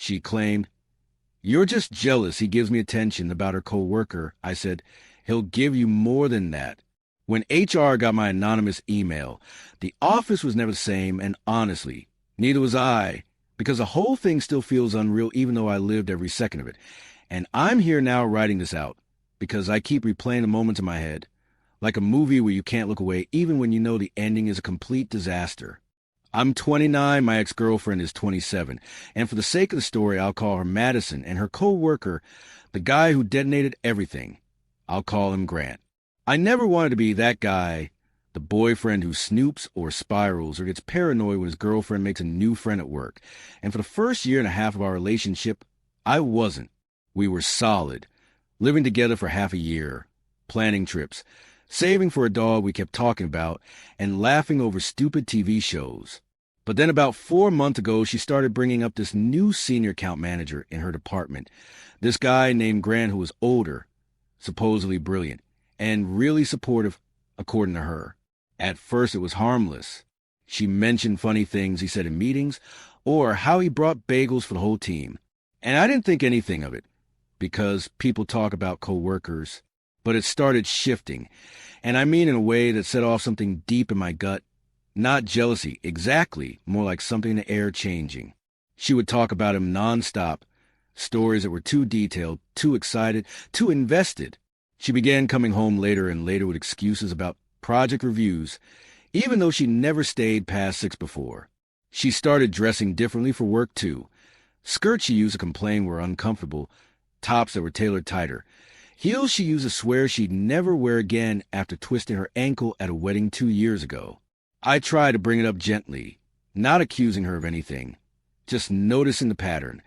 She claimed, "You're just jealous he gives me attention about her coworker." I said, "He'll give you more than that." When HR got my anonymous email, the office was never the same, and honestly, neither was I, because the whole thing still feels unreal even though I lived every second of it. And I'm here now writing this out, because I keep replaying the moments in my head, like a movie where you can't look away even when you know the ending is a complete disaster. I'm 29, my ex-girlfriend is 27, and for the sake of the story, I'll call her Madison, and her co-worker, the guy who detonated everything, I'll call him Grant. I never wanted to be that guy, the boyfriend who snoops or spirals or gets paranoid when his girlfriend makes a new friend at work. And for the first year and a half of our relationship, I wasn't. We were solid, living together for half a year, planning trips, saving for a dog we kept talking about, and laughing over stupid TV shows. But then about 4 months ago, she started bringing up this new senior account manager in her department. This guy named Grant who was older, supposedly brilliant, and really supportive, according to her. At first, it was harmless. She mentioned funny things he said in meetings, or how he brought bagels for the whole team. And I didn't think anything of it, because people talk about coworkers. But it started shifting, and I mean in a way that set off something deep in my gut. Not jealousy, exactly, more like something in the air changing. She would talk about him nonstop, stories that were too detailed, too excited, too invested. She began coming home later and later with excuses about project reviews, even though she never stayed past 6 before. She started dressing differently for work, too. Skirts she used to complain were uncomfortable, tops that were tailored tighter. Heels she used to swear she'd never wear again after twisting her ankle at a wedding 2 years ago. I tried to bring it up gently, not accusing her of anything, just noticing the pattern,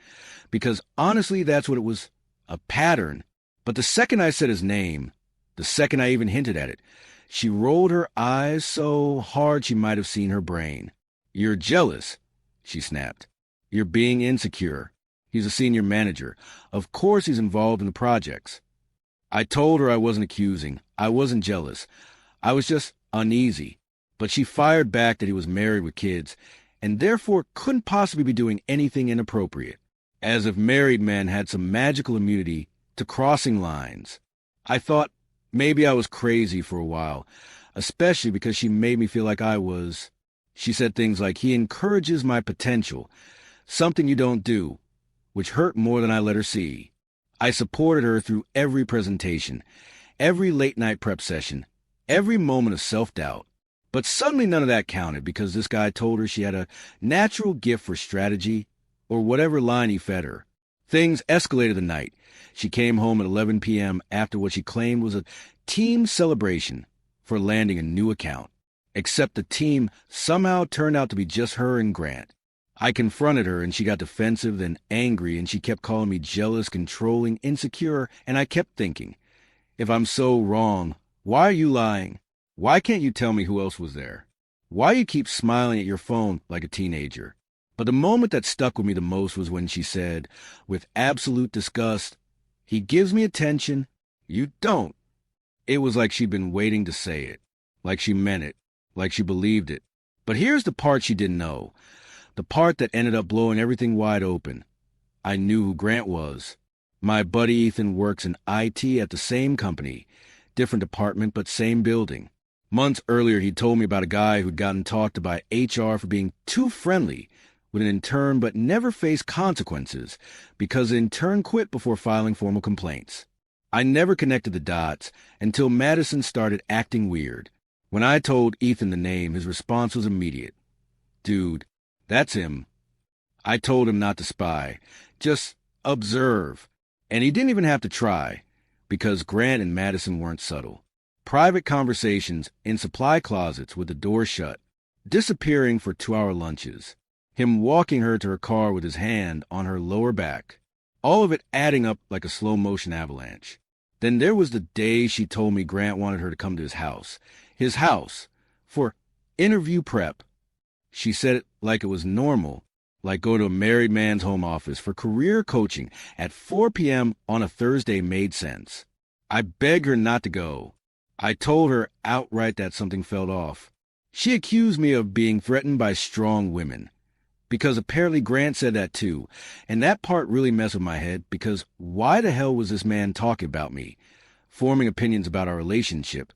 because honestly that's what it was, a pattern. But the second I said his name, the second I even hinted at it, she rolled her eyes so hard she might have seen her brain. "You're jealous," she snapped. "You're being insecure. He's a senior manager. Of course he's involved in the projects." I told her I wasn't accusing. I wasn't jealous. I was just uneasy. But she fired back that he was married with kids, and therefore couldn't possibly be doing anything inappropriate, as if married men had some magical immunity to crossing lines. I thought maybe I was crazy for a while, especially because she made me feel like I was. She said things like, "He encourages my potential, something you don't do," which hurt more than I let her see. I supported her through every presentation, every late-night prep session, every moment of self-doubt. But suddenly none of that counted because this guy told her she had a natural gift for strategy, or whatever line he fed her. Things escalated the night. She came home at 11 p.m. after what she claimed was a team celebration for landing a new account. Except the team somehow turned out to be just her and Grant. I confronted her and she got defensive, then angry, and she kept calling me jealous, controlling, insecure, and I kept thinking, if I'm so wrong, why are you lying? Why can't you tell me who else was there? Why you keep smiling at your phone like a teenager? But the moment that stuck with me the most was when she said, with absolute disgust, "He gives me attention, you don't." It was like she'd been waiting to say it, like she meant it, like she believed it. But here's the part she didn't know. The part that ended up blowing everything wide open. I knew who Grant was. My buddy Ethan works in IT at the same company, different department but same building. Months earlier, he told me about a guy who'd gotten talked to by HR for being too friendly with an intern but never faced consequences because the intern quit before filing formal complaints. I never connected the dots until Madison started acting weird. When I told Ethan the name, his response was immediate. "Dude, that's him." I told him not to spy, just observe. And he didn't even have to try, because Grant and Madison weren't subtle. Private conversations in supply closets with the door shut, disappearing for 2-hour lunches, him walking her to her car with his hand on her lower back, all of it adding up like a slow-motion avalanche. Then there was the day she told me Grant wanted her to come to his house, for interview prep. She said it like it was normal, like going to a married man's home office for career coaching at 4 p.m. on a Thursday made sense. I begged her not to go. I told her outright that something felt off. She accused me of being threatened by strong women, because apparently Grant said that too. And that part really messed with my head because why the hell was this man talking about me, forming opinions about our relationship,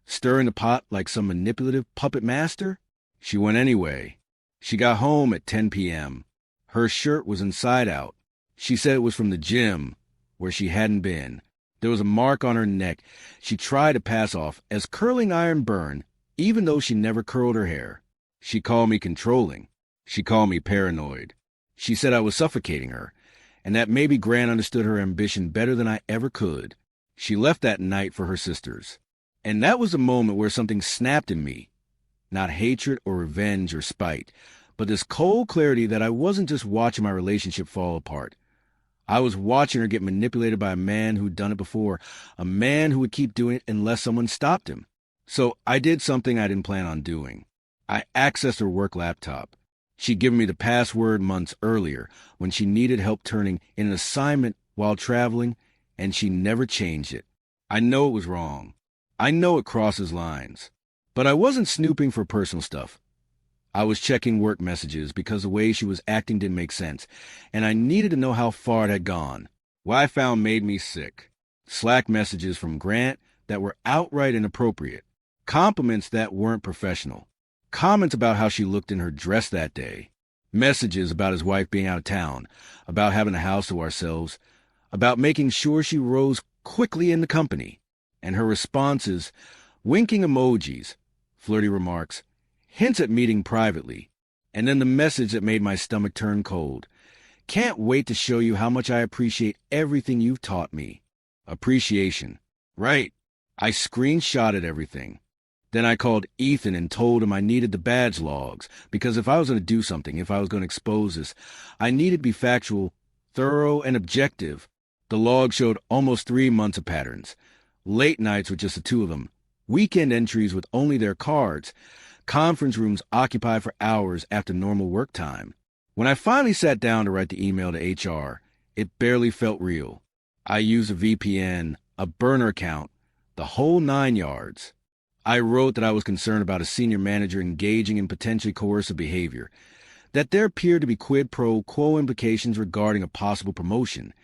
stirring the pot like some manipulative puppet master? She went anyway. She got home at 10 p.m. Her shirt was inside out. She said it was from the gym, where she hadn't been. There was a mark on her neck she tried to pass off as curling iron burn, even though she never curled her hair. She called me controlling. She called me paranoid. She said I was suffocating her, and that maybe Grant understood her ambition better than I ever could. She left that night for her sisters. And that was the moment where something snapped in me. Not hatred or revenge or spite, but this cold clarity that I wasn't just watching my relationship fall apart. I was watching her get manipulated by a man who'd done it before, a man who would keep doing it unless someone stopped him. So I did something I didn't plan on doing. I accessed her work laptop. She'd given me the password months earlier when she needed help turning in an assignment while traveling, and she never changed it. I know it was wrong. I know it crosses lines. But I wasn't snooping for personal stuff. I was checking work messages because the way she was acting didn't make sense, and I needed to know how far it had gone. What I found made me sick. Slack messages from Grant that were outright inappropriate. Compliments that weren't professional. Comments about how she looked in her dress that day. Messages about his wife being out of town, about having a house to ourselves, about making sure she rose quickly in the company. And her responses, winking emojis, flirty remarks, hints at meeting privately, and then the message that made my stomach turn cold. Can't wait to show you how much I appreciate everything you've taught me. Appreciation. Right. I screenshotted everything. Then I called Ethan and told him I needed the badge logs, because if I was going to do something, if I was going to expose this, I needed to be factual, thorough, and objective. The log showed almost 3 months of patterns. Late nights with just the two of them. Weekend entries with only their cards. Conference rooms occupied for hours after normal work time. When I finally sat down to write the email to HR, it barely felt real. I used a VPN, a burner account, the whole 9 yards. I wrote that I was concerned about a senior manager engaging in potentially coercive behavior, that there appeared to be quid pro quo implications regarding a possible promotion,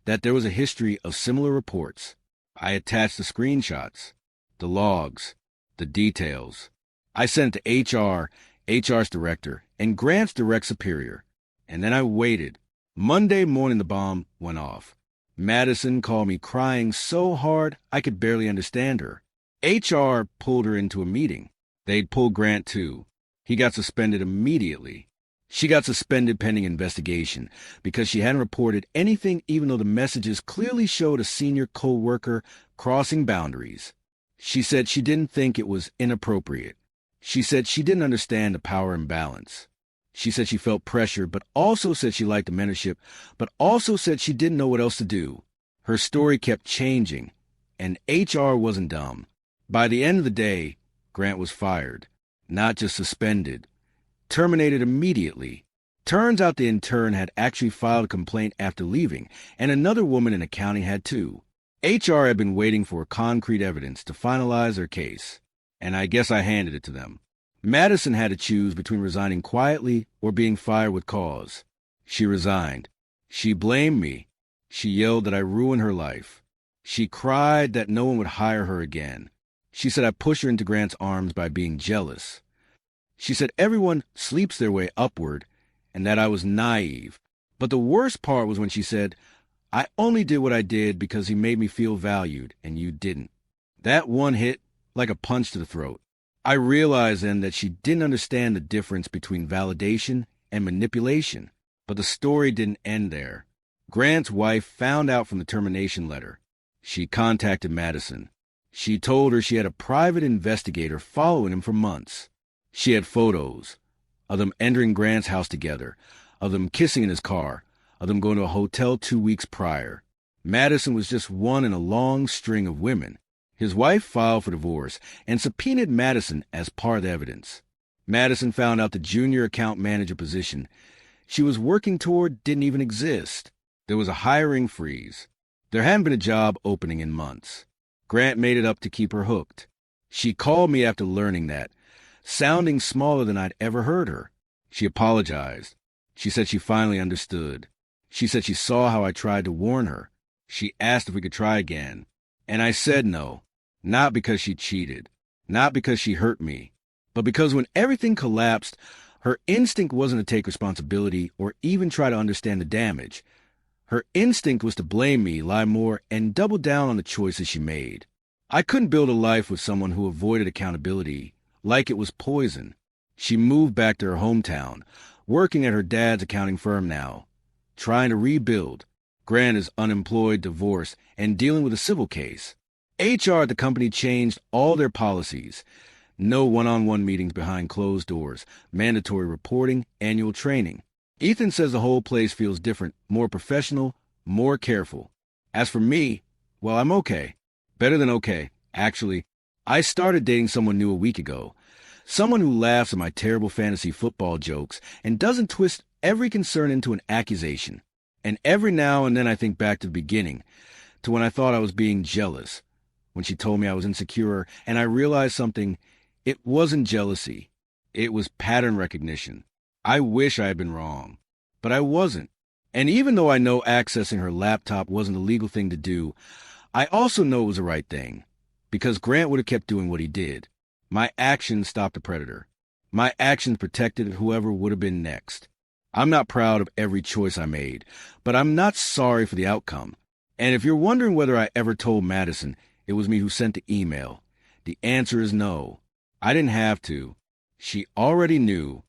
that there was a history of similar reports. I attached the screenshots, the logs, the details. I sent it to HR, HR's director, and Grant's direct superior. And then I waited. Monday morning the bomb went off. Madison called me crying so hard I could barely understand her. HR pulled her into a meeting. They'd pulled Grant too. He got suspended immediately. She got suspended pending investigation because she hadn't reported anything even though the messages clearly showed a senior co-worker crossing boundaries. She said she didn't think it was inappropriate. She said she didn't understand the power imbalance. She said she felt pressure, but also said she liked the mentorship, but also said she didn't know what else to do. Her story kept changing, and HR wasn't dumb. By the end of the day, Grant was fired, not just suspended, terminated immediately. Turns out the intern had actually filed a complaint after leaving, and another woman in accounting had too. HR had been waiting for concrete evidence to finalize their case, and I guess I handed it to them. Madison had to choose between resigning quietly or being fired with cause. She resigned. She blamed me. She yelled that I ruined her life. She cried that no one would hire her again. She said I pushed her into Grant's arms by being jealous. She said everyone sleeps their way upward and that I was naive. But the worst part was when she said, I only did what I did because he made me feel valued and you didn't. That one hit like a punch to the throat. I realized then that she didn't understand the difference between validation and manipulation. But the story didn't end there. Grant's wife found out from the termination letter. She contacted Madison. She told her she had a private investigator following him for months. She had photos of them entering Grant's house together, of them kissing in his car, of them going to a hotel 2 weeks prior. Madison was just one in a long string of women. His wife filed for divorce and subpoenaed Madison as part of the evidence. Madison found out the junior account manager position she was working toward didn't even exist. There was a hiring freeze. There hadn't been a job opening in months. Grant made it up to keep her hooked. She called me after learning that, sounding smaller than I'd ever heard her. She apologized. She said she finally understood. She said she saw how I tried to warn her. She asked if we could try again. And I said no, not because she cheated, not because she hurt me, but because when everything collapsed, her instinct wasn't to take responsibility or even try to understand the damage. Her instinct was to blame me, lie more, and double down on the choices she made. I couldn't build a life with someone who avoided accountability like it was poison. She moved back to her hometown, working at her dad's accounting firm now, trying to rebuild. Grant is unemployed, divorced, and dealing with a civil case. HR at the company changed all their policies. No one-on-one meetings behind closed doors, mandatory reporting, annual training. Ethan says the whole place feels different, more professional, more careful. As for me, well, I'm okay. Better than okay, actually. I started dating someone new a week ago. Someone who laughs at my terrible fantasy football jokes and doesn't twist every concern into an accusation. And every now and then I think back to the beginning, to when I thought I was being jealous, when she told me I was insecure, and I realized something. It wasn't jealousy. It was pattern recognition. I wish I had been wrong, but I wasn't. And even though I know accessing her laptop wasn't a legal thing to do, I also know it was the right thing, because Grant would have kept doing what he did. My actions stopped the predator. My actions protected whoever would have been next. I'm not proud of every choice I made, but I'm not sorry for the outcome. And if you're wondering whether I ever told Madison it was me who sent the email, the answer is no. I didn't have to. She already knew.